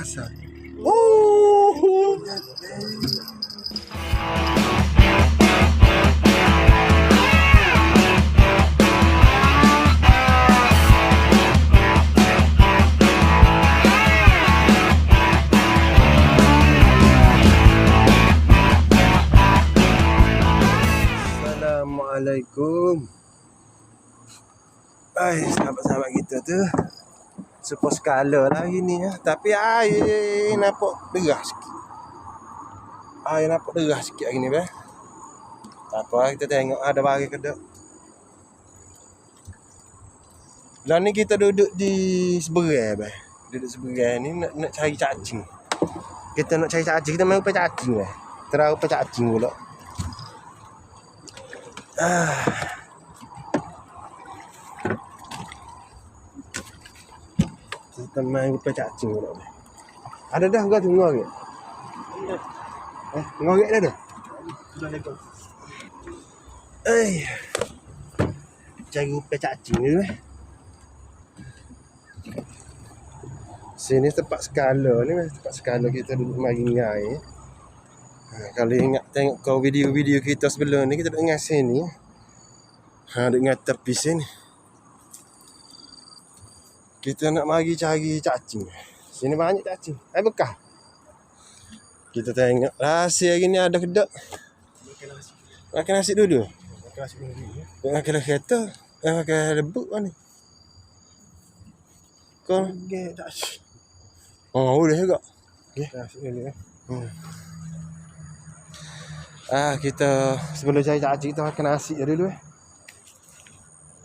kasar. Oh. Assalamualaikum. Sahabat-sahabat kita tu super skala lah hari ni ya. Tapi air nampak derah sikit. Air nampak derah sikit hari ni bah. Tak apa, kita tengok ada barang ke tak. Lah ni kita duduk di seberang bah. Duduk seberang ni nak cari cacing. Kita nak cari cacing, kita main upah cacing bah. Terang upah cacing pula. Kita main upah cacing pula. Ada dah kau tu ngorek? Ngorek dah dah? Sudah lekor. Cari upah cacing ni bah. Sini tempat skala ni bah. Tempat skala kita duduk mari ngai. Kalau ingat tengok kau video-video kita sebelum ni, kita duduk dengan sini. Duduk dengan tepi sini. Kita nak mari cari cacing. Sini banyak cacing. Bekah. Kita tengok rahsia hari ni ada ke tak. Makan nasi dulu. Makan kereta. Makan rebuk ni. Kau cacing. Oh, boleh juga. Okey. Kita sebelum cari cacing kita makan nasi dulu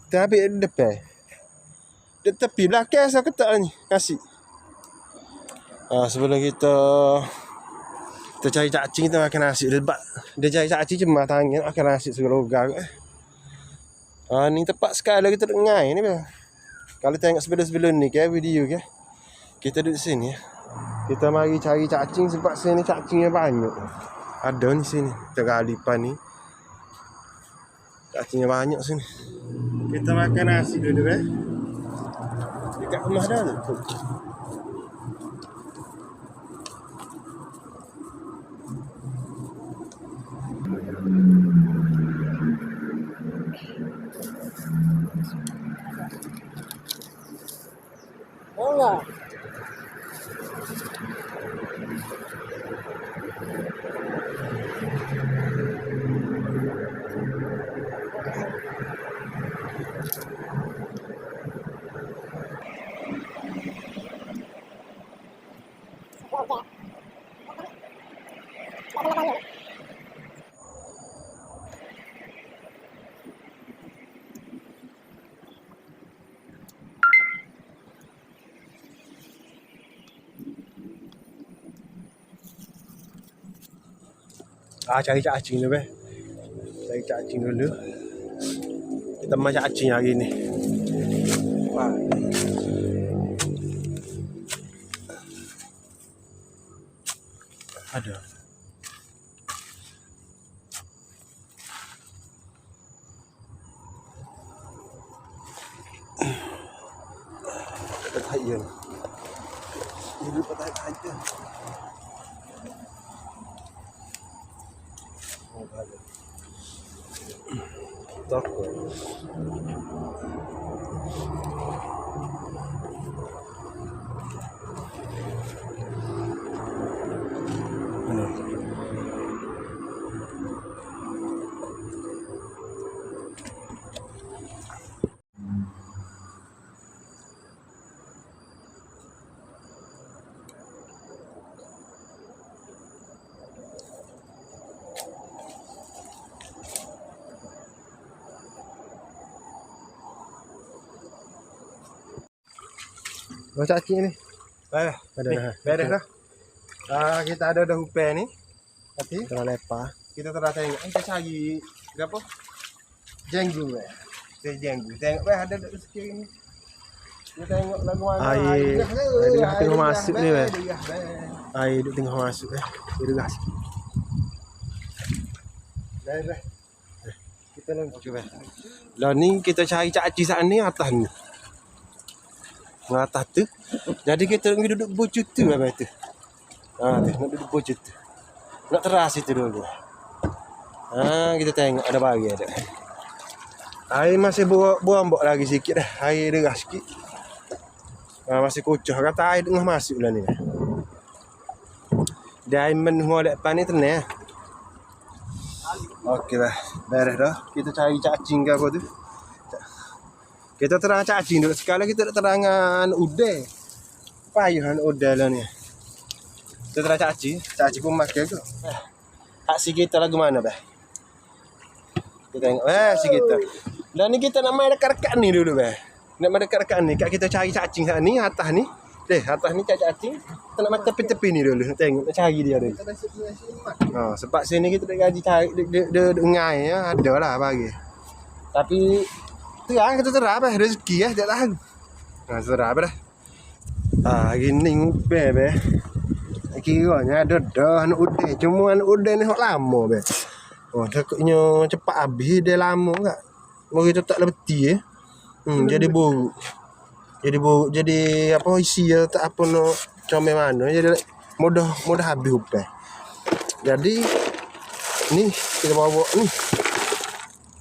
Kita ambil depan. Di tepi belakang saya ketak ni nasi. Sebelum kita cari cacing kita makan nasi lebat. Dia cari cacing cuma tangan makan nasi serogar. Ni tempat skala kita duduk ngai ni bah. Kalau tengok sebelum ni video kita duduk sini Kita mari cari cacing sebab sini cacingnya banyak. Ada ni sini tergalipan ni. Cacingnya banyak sini. Kita makan nasi dulu dekat rumah dah tu. Enggak. Cari cacing dulu Cari cacing dulu. Kita makan cacing hari ni. Ada. Pertanyaan. Ini pertanyaan. Takut. Macam cacing ni. Beres dah. Kita ada hupen ni. Tapi tengah lepas. Kita telah tengok. Kita cari apa? Jenggu jenggu. Tengok ada dekat sikit ni. Kita tengok lagu mana. Air tengah masuk ni Air duk tengah masuk Dia derah sikit. Dah. Kita nak cuba. Lah ni kita cari cacing saat ni atas ni. Atas tu. Jadi kita duduk bocor tu apa tu. Nak duduk bocor tu. Nak teras itu dulu. Kita tengok ada bagi ada. Air masih buambok lagi sikit dah. Air deras sikit. Masih kucah. Kata air tengah masuk lah ni. Diamond semua depan ni tenang. Okey lah. Beres dah. Kita cari cacing ke apa tu. Kita terang cacing dulu. Sekarang kita terangan udai. Payuhan udai lah ni. Kita terang cacing. Cacing pun makan ke. Hak si kita lagu mana bah? Kita tengok si kita. Dan ni kita nak main dekat-dekat ni dulu bah. Nak main dekat-dekat ni. Kat kita cari cacing kat ni atas ni. Atas ni cari cacing. Kita nak main tepi-tepi ni dulu. Nak tengok nak cari dia dulu. Sebab sini kita dah gaji cari dia ngai ya. Ada lah bagi. Tapi terang kita terang bah rezeki ya tak tahu. Terang bah dah. Gini ngupeh bah. Kiranya ada dah anak udai. Cuma anak udai ni hok lama be. Takutnya cepat habis dia lama tak. Baru kita tak lebeti jadi buruk. Jadi apa isi ya tak apa nak comel mana. Jadi mudah habis upah. Jadi ni kita bawa ni.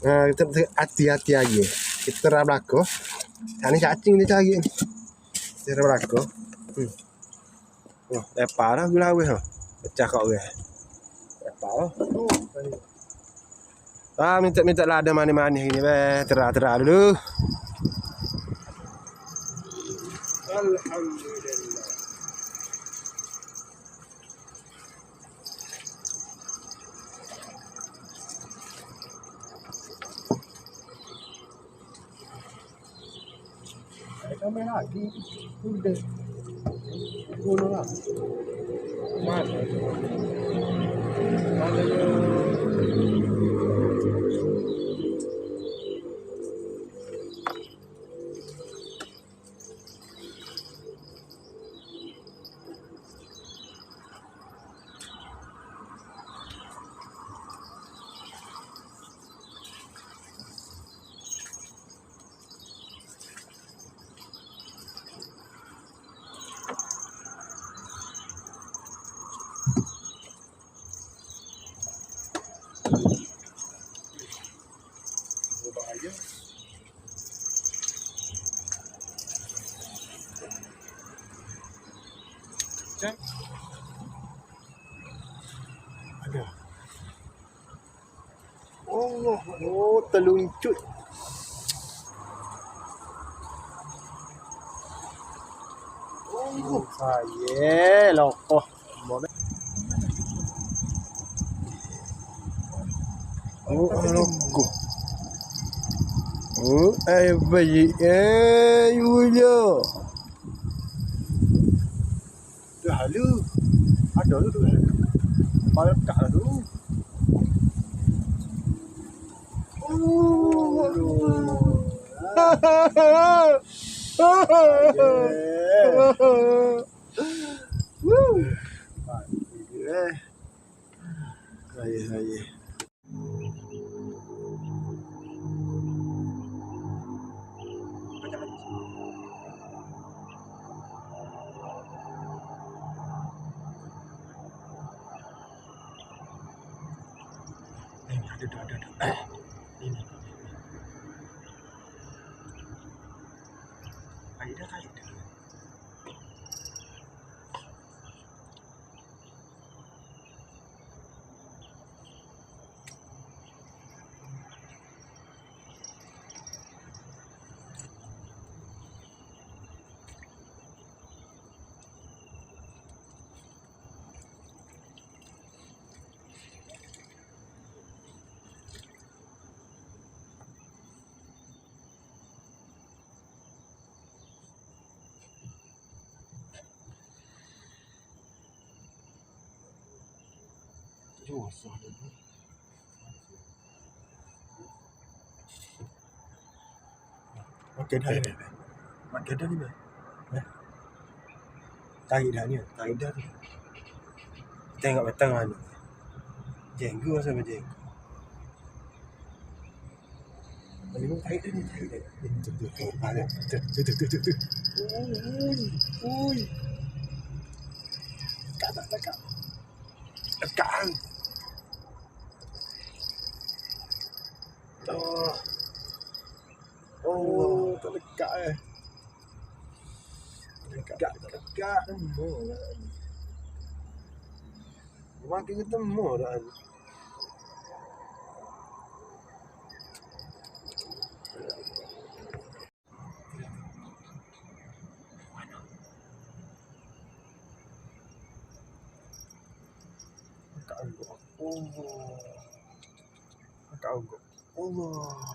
Kita hati-hati aja. Kita terang belakang. Ini cacing dia cari ni. Kita terang belakang. Lepas dah gula weh. Pecah kat weh. Lepas dah. Minta lah ada manis-manis ni weh. Terang dulu. Alhamdulillah. Kami lagi. Udah. Bunuh lah. Mana? Bahaya. Cek. Ada. Terluncut. Saya lokoh. Lokoh. Bayi. Yulia. Dah halu. Ada tu. Malam kat lah tu. Saya. Ada. Ini. Ada. Makan dah ni. Tarik dah ni. Tarik dah tu. Tengok batang mana. Jenggu sama jenggu. Ini tarik dah ni. Tu. Ui. Dekat. Dekat kan. Oh, terdekat Dekat. Temu lah. Makin ketemu dah. Allah.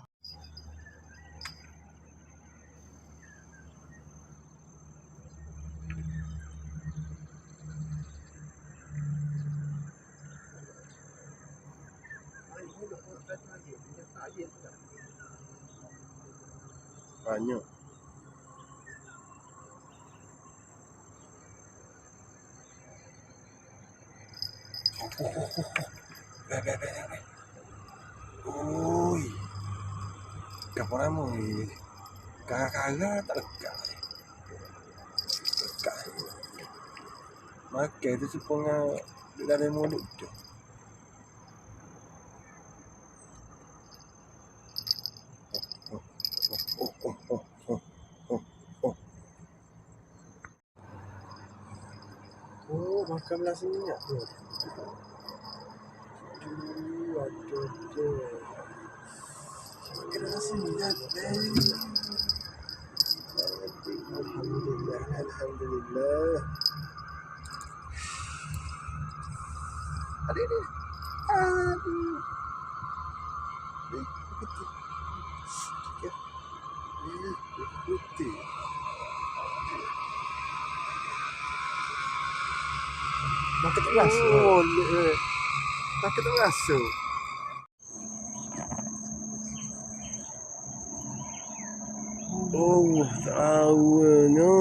Banyak. Ui. Kapal ramai. Kara-kara tak lekat. Makan tu sepengah dalam mulut tu. Oh, makan belah senyap tu. Aduh. Makan belah senyap ni. Alhamdulillah. Aduh. Putih. Makan tak rasa. Makan tak rasa. Oh, tahunya.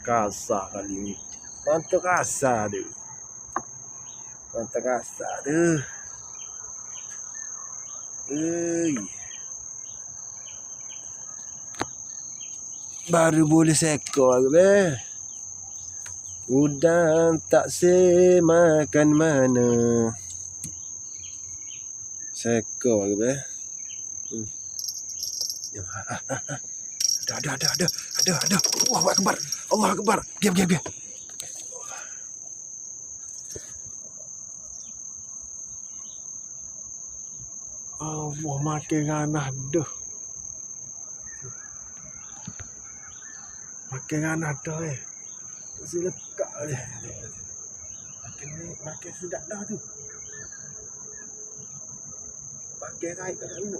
Kasar kali ni. Mantap kasar tu. Baru boleh sekor ke? Udang tak semakan mana. Sekor ke? Ada. Allah Akbar. Diam. Allah makin ganas dah. Mesti lekat je. Makin sedap dah tu. Makin raih kat dalam tu.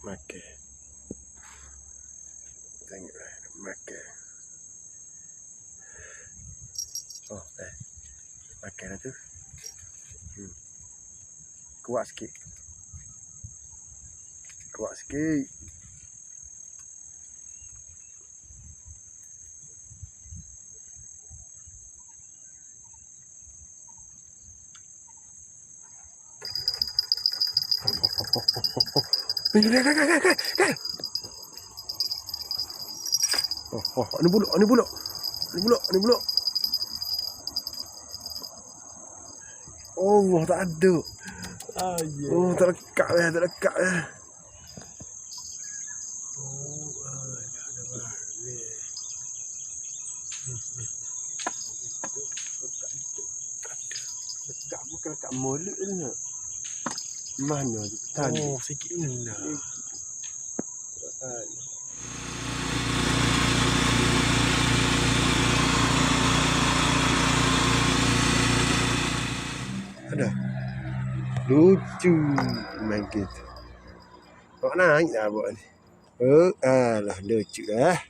Makan. Tengoklah makan. Oh, makan dah tu. Kuat sikit. Kan. Ni buluk. Allah, tak ada. Oh, tak lekat ya. Lekat bukan lekat mulut ni. Mana tu? Tadi. Oh, sikit ni lah. Ada. Lucu main gitu. Kau naik dah buat ni. Alah lucu lah.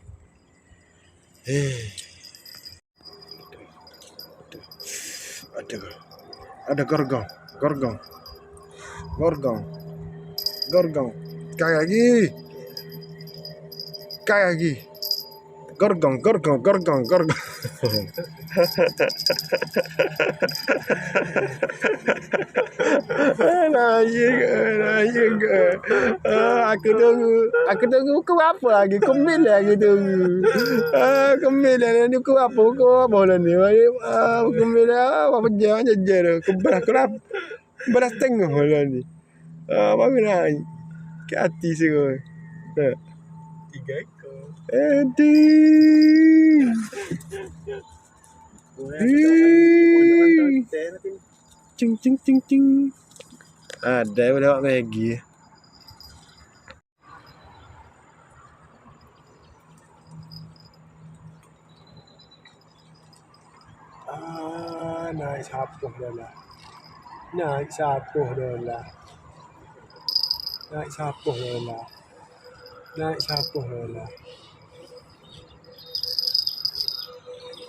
Ada gorgong. Sekali lagi. Gorgong. Naya ke. Aku tunggu kau apa lagi? Kemil lagi tunggu. Kemil lah ni kau apa? Kau apa lah ni? Kemil lah apa jam jajar. Kau beras tengah lah ni. Baru naik. Ke hati semua. 3 ekor. Aduh. Cing cing cing cing. Ada yang lewat Maggie. Naik sapuh dah lah. Naik sapuh dah lah. Naik sapuh dah lah. Naik sapuh dah lah.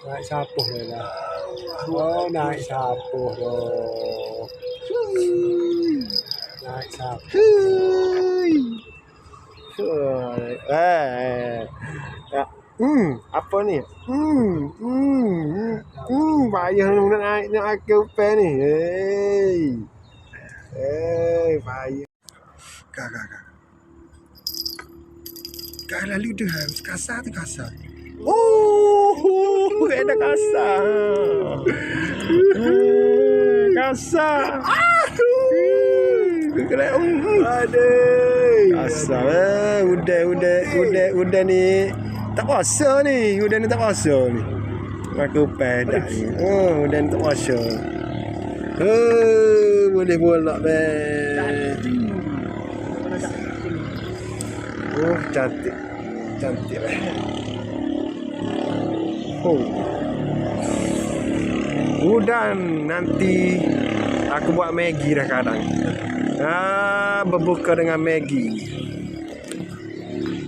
Naik sapuh dah lah. Oh, naik sapuh dah. Naik sapuh. Apa ni? Payah nak naik ke upai ni. Payah. Kak. Kak lalu tu kasar tu kasar. Oh, ada kasar. Kasar. Aduh. Kasar. Udah ni. Tak puasa ni. Udah ni tak puasa ni. Aku pedak ni. Oh, udah ni tak puasa. Boleh bolak cantik. Cantik lah. Udan nanti aku buat Maggi dah kadang. Berbuka dengan Maggi.